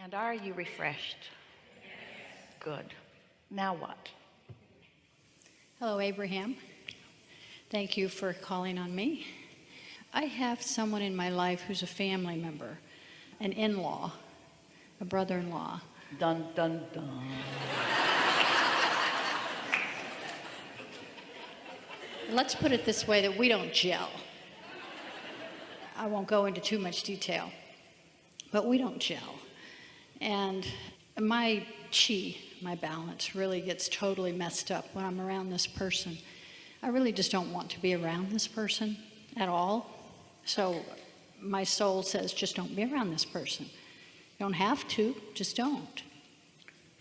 And are you refreshed? Good. Now what? Hello, Abraham. Thank you for calling on me. I have someone in my life who's a family member, an in-law, a brother-in-law. Dun, dun, dun. Let's put it this way, that we don't gel. I won't go into too much detail, but we don't gel. And my chi, my balance, really gets totally messed up when I'm around this person. I really just don't want to be around this person at all. So my soul says, just don't be around this person. You don't have to, just don't.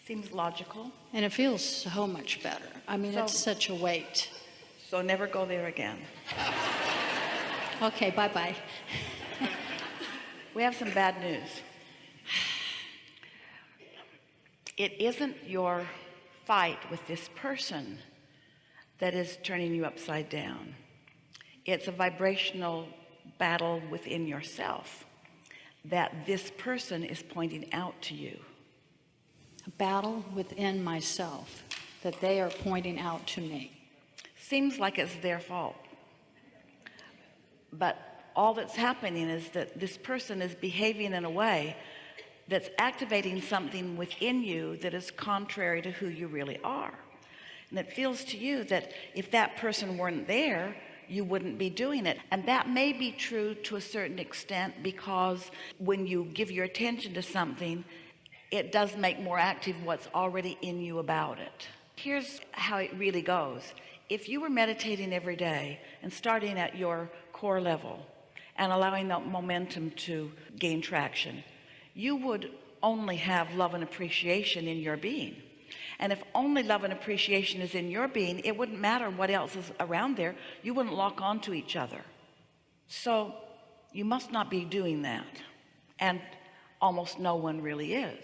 Seems logical. And it feels so much better. I mean, it's such a weight. So never go there again. Okay, bye-bye. We have some bad news. It isn't your fight with this person that is turning you upside down. It's a vibrational battle within yourself that this person is pointing out to you. A battle within myself that they are pointing out to me. Seems like it's their fault. But all that's happening is that this person is behaving in a way that's activating something within you that is contrary to who you really are. And it feels to you that if that person weren't there, you wouldn't be doing it. And that may be true to a certain extent, because when you give your attention to something, it does make more active what's already in you about it. Here's how it really goes. If you were meditating every day and starting at your core level and allowing that momentum to gain traction, you would only have love and appreciation in your being. And if only love and appreciation is in your being, it wouldn't matter what else is around there. You wouldn't lock onto each other. So you must not be doing that. And almost no one really is.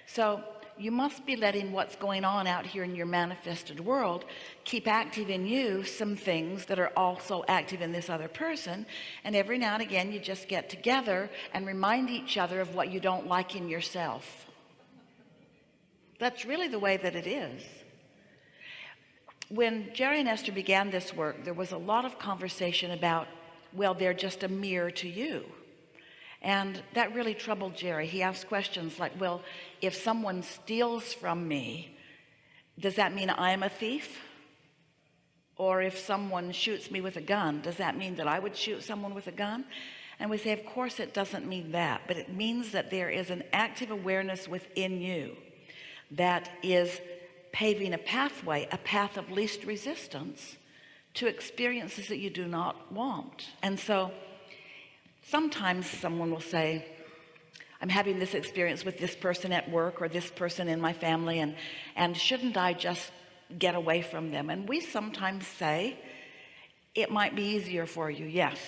So you must be letting what's going on out here in your manifested world keep active in you some things that are also active in this other person. And every now and again, you just get together and remind each other of what you don't like in yourself. That's really the way that it is. When Jerry and Esther began this work, there was a lot of conversation about, well, they're just a mirror to you. And that really troubled Jerry. He asked questions like, well, if someone steals from me, does that mean I'm a thief? Or if someone shoots me with a gun, does that mean that I would shoot someone with a gun? And we say, of course it doesn't mean that, but it means that there is an active awareness within you that is paving a pathway, a path of least resistance to experiences that you do not want. And so sometimes someone will say, I'm having this experience with this person at work or this person in my family, and shouldn't I just get away from them? And we sometimes say, it might be easier for you, yes.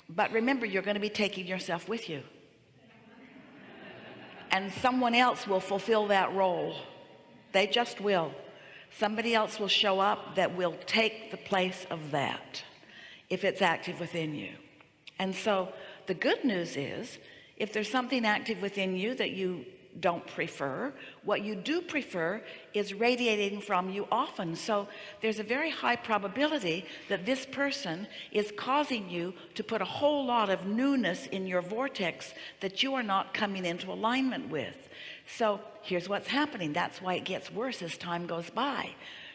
But remember, you're going to be taking yourself with you. And someone else will fulfill that role. They just will. Somebody else will show up that will take the place of that if it's active within you. And so the good news is, if there's something active within you that you don't prefer, what you do prefer is radiating from you often. So there's a very high probability that this person is causing you to put a whole lot of newness in your vortex that you are not coming into alignment with. So here's what's happening. That's why it gets worse as time goes by.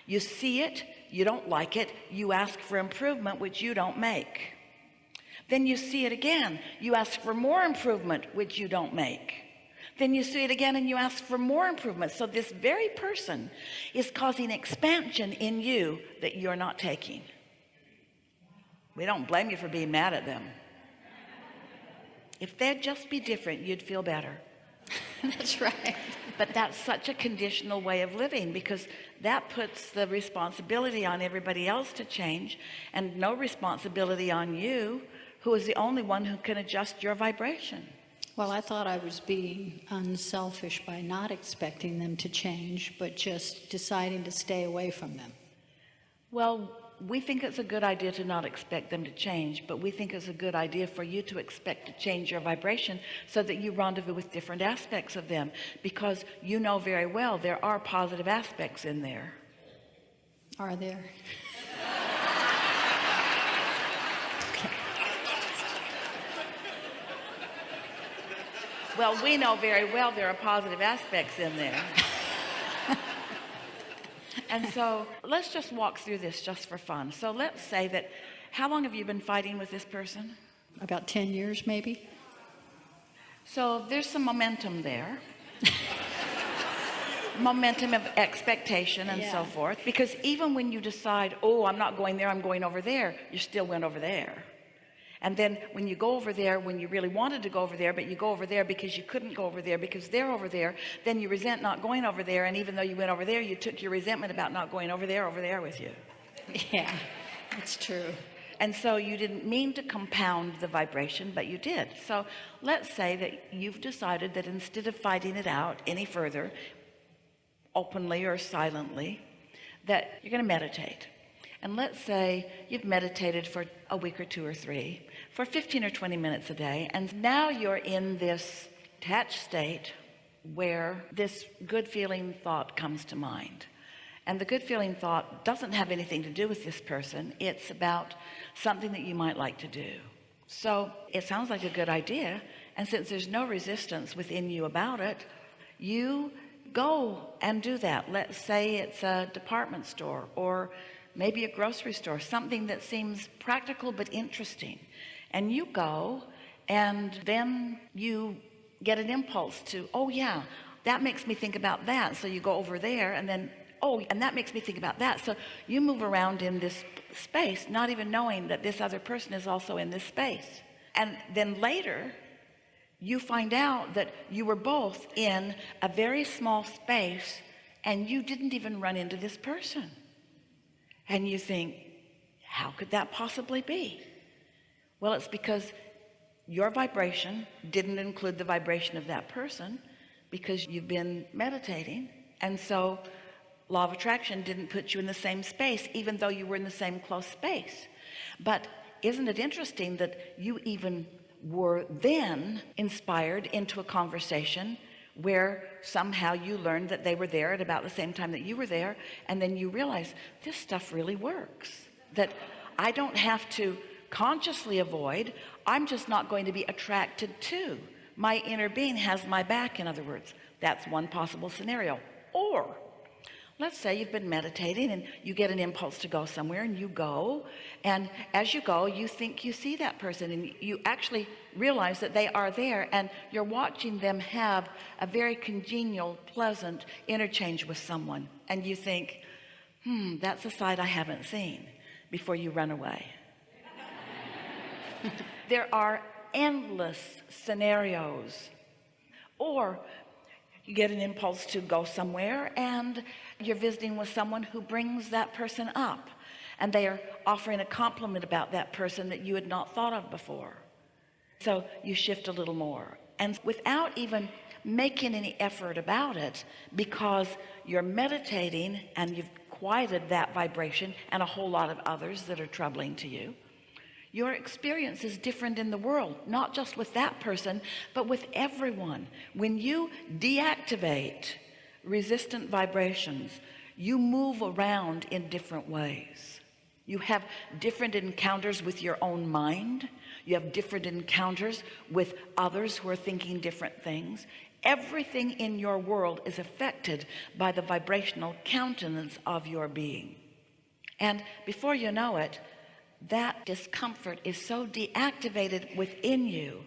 You see it, you don't like it, you ask for improvement, which you don't make. Then you see it again, you ask for more improvement, which you don't make. Then you see it again and you ask for more improvement. So this very person is causing expansion in you that you're not taking. We don't blame you for being mad at them. If they'd just be different, you'd feel better. That's right. But that's such a conditional way of living, because that puts the responsibility on everybody else to change and no responsibility on you, who is the only one who can adjust your vibration. Well, I thought I was being unselfish by not expecting them to change, but just deciding to stay away from them. Well, we think it's a good idea to not expect them to change, but we think it's a good idea for you to expect to change your vibration so that you rendezvous with different aspects of them, because you know very well there are positive aspects in there. Are there? Well, we know very well there are positive aspects in there. And so let's just walk through this just for fun. So let's say that, how long have you been fighting with this person? About 10 years, maybe. So there's some momentum there. Momentum of expectation and so forth. Because even when you decide, oh, I'm not going there, I'm going over there, you still went over there. And then when you go over there, when you really wanted to go over there, but you go over there because you couldn't go over there because they're over there, then you resent not going over there. And even though you went over there, you took your resentment about not going over there with you. Yeah, that's true. And so you didn't mean to compound the vibration, but you did. So let's say that you've decided that instead of fighting it out any further, openly or silently, that you're going to meditate. And let's say you've meditated for a week or 2 or 3, for 15 or 20 minutes a day, and now you're in this attached state where this good feeling thought comes to mind. And the good feeling thought doesn't have anything to do with this person. It's about something that you might like to do. So it sounds like a good idea, and since there's no resistance within you about it, you go and do that. Let's say it's a department store or maybe a grocery store, something that seems practical but interesting. And you go, and then you get an impulse to, oh yeah, that makes me think about that. So you go over there, and then, oh, and that makes me think about that. So you move around in this space, not even knowing that this other person is also in this space. And then later, you find out that you were both in a very small space, and you didn't even run into this person. And you think, how could that possibly be? Well, it's because your vibration didn't include the vibration of that person, because you've been meditating. And so law of attraction didn't put you in the same space, even though you were in the same close space. But isn't it interesting that you even were then inspired into a conversation where somehow you learned that they were there at about the same time that you were there, and then you realize this stuff really works, that I don't have to consciously avoid, I'm just not going to be attracted to. My inner being has my back, in other words. That's one possible scenario. Or let's say you've been meditating and you get an impulse to go somewhere, and you go, and as you go, you think you see that person, and you actually realize that they are there, and you're watching them have a very congenial, pleasant interchange with someone, and you think, that's a side I haven't seen, before you run away. There are endless scenarios. Or you get an impulse to go somewhere, and you're visiting with someone who brings that person up, and they are offering a compliment about that person that you had not thought of before. So you shift a little more, and without even making any effort about it, because you're meditating and you've quieted that vibration and a whole lot of others that are troubling to you, your experience is different in the world, not just with that person, but with everyone. When you deactivate resistant vibrations, you move around in different ways. You have different encounters with your own mind. You have different encounters with others who are thinking different things. Everything in your world is affected by the vibrational countenance of your being. And before you know it, that discomfort is so deactivated within you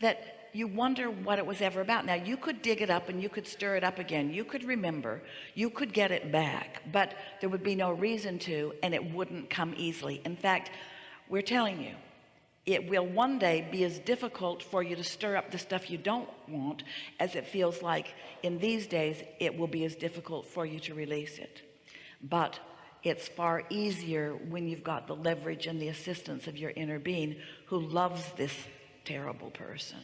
that you wonder what it was ever about. Now, you could dig it up and you could stir it up again. You could remember, you could get it back, but there would be no reason to, and it wouldn't come easily. In fact, we're telling you, it will one day be as difficult for you to stir up the stuff you don't want as it feels like in these days it will be as difficult for you to release it. But it's far easier when you've got the leverage and the assistance of your inner being who loves this terrible person.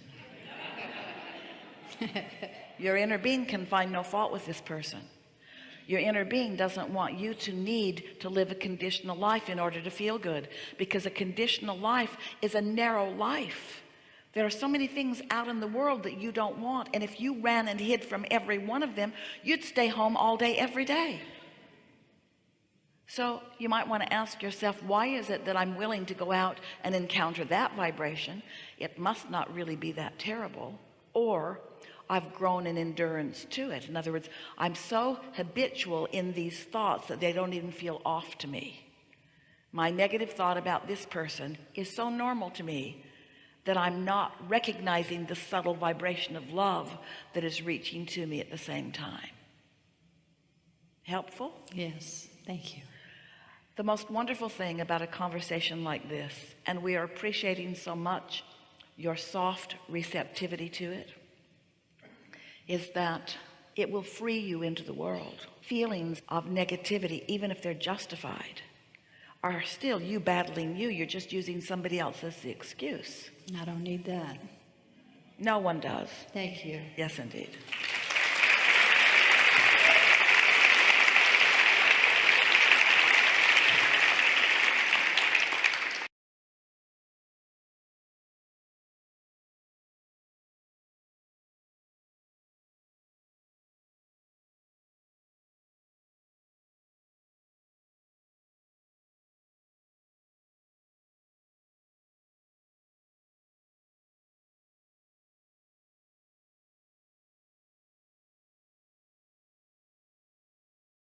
Your inner being can find no fault with this person. Your inner being doesn't want you to need to live a conditional life in order to feel good, because a conditional life is a narrow life. There are so many things out in the world that you don't want, and if you ran and hid from every one of them, you'd stay home all day every day. So you might want to ask yourself, why is it that I'm willing to go out and encounter that vibration? It must not really be that terrible, or I've grown in endurance to it. In other words, I'm so habitual in these thoughts that they don't even feel off to me. My negative thought about this person is so normal to me that I'm not recognizing the subtle vibration of love that is reaching to me at the same time. Helpful? Yes, thank you. The most wonderful thing about a conversation like this, and we are appreciating so much your soft receptivity to it, is that it will free you into the world. Feelings of negativity, even if they're justified, are still you battling you. You're just using somebody else as the excuse. I don't need that. No one does. Thank you. Yes, indeed.